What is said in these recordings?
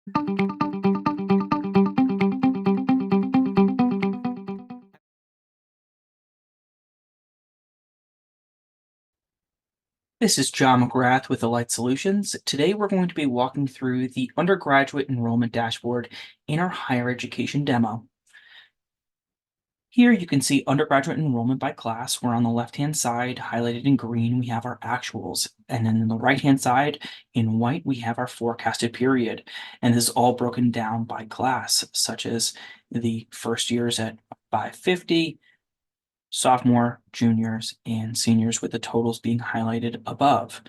This is John McGrath with Alight Solutions. Today we're going to be walking through the undergraduate enrollment dashboard in our higher education demo. Here you can see undergraduate enrollment by class, where on the left-hand side, highlighted in green, we have our actuals. And then on the right-hand side, in white, we have our forecasted period. And this is all broken down by class, such as the first years at 550, sophomore, juniors, and seniors, with the totals being highlighted above.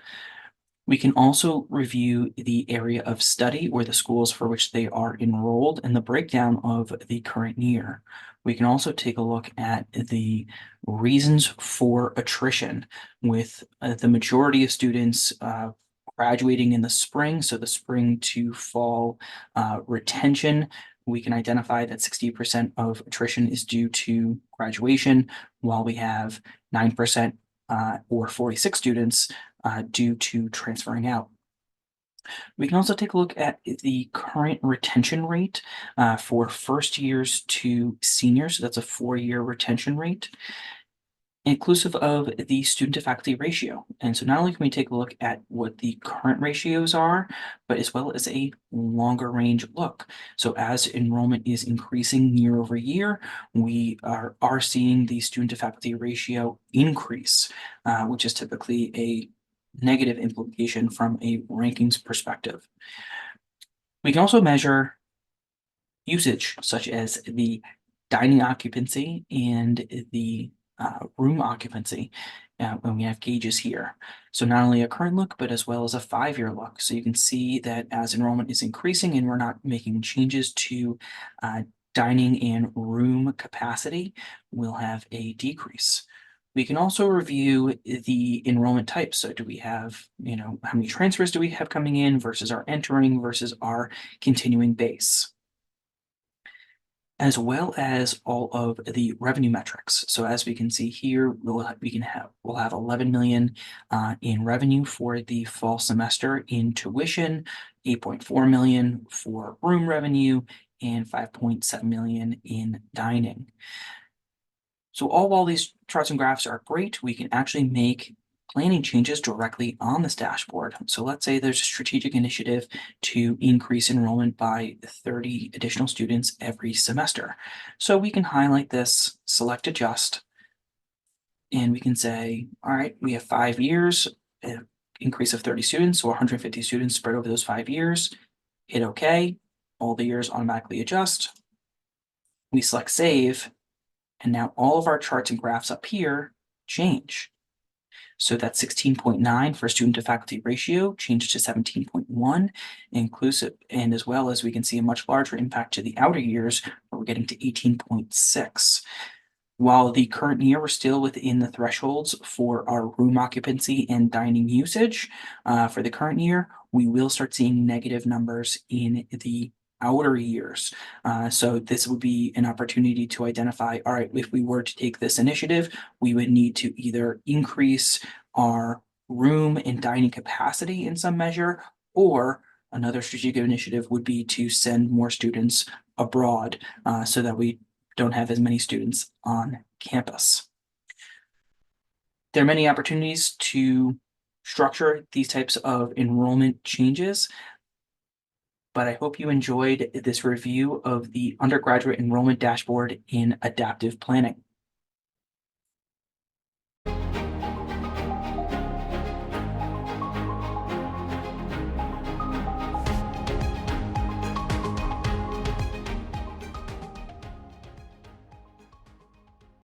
We can also review the area of study or the schools for which they are enrolled and the breakdown of the current year. We can also take a look at the reasons for attrition, with the majority of students graduating in the spring, so the spring to fall retention. We can identify that 60% of attrition is due to graduation, while we have 9% or 46 students due to transferring out. We can also take a look at the current retention rate for first years to seniors. So that's a 4-year retention rate, inclusive of the student to faculty ratio. And so not only can we take a look at what the current ratios are, but as well as a longer range look. So as enrollment is increasing year over year, we are seeing the student to faculty ratio increase, which is typically a negative implication from a rankings perspective. We can also measure usage, such as the dining occupancy and the room occupancy, when we have gauges here. So not only a current look, but as well as a 5-year look. So you can see that as enrollment is increasing and we're not making changes to dining and room capacity, we'll have a decrease. We can also review the enrollment types. So do we have, how many transfers do we have coming in versus our entering versus our continuing base, as well as all of the revenue metrics. So as we can see here, we'll have 11 million in revenue for the fall semester in tuition, 8.4 million for room revenue, and 5.7 million in dining. So while these charts and graphs are great, we can actually make planning changes directly on this dashboard. So let's say there's a strategic initiative to increase enrollment by 30 additional students every semester. So we can highlight this, select adjust, and we can say, all right, we have 5 years, increase of 30 students, so 150 students spread over those 5 years. Hit OK, all the years automatically adjust. We select save, and now all of our charts and graphs up here change. So that 16.9 for student to faculty ratio changed to 17.1 inclusive, and as well as we can see a much larger impact to the outer years, where we're getting to 18.6. While the current year, we're still within the thresholds for our room occupancy and dining usage. For the current year, we will start seeing negative numbers in the outer years. So this would be an opportunity to identify, all right, if we were to take this initiative, we would need to either increase our room and dining capacity in some measure, or another strategic initiative would be to send more students abroad so that we don't have as many students on campus. There are many opportunities to structure these types of enrollment changes, but I hope you enjoyed this review of the undergraduate enrollment dashboard in adaptive planning.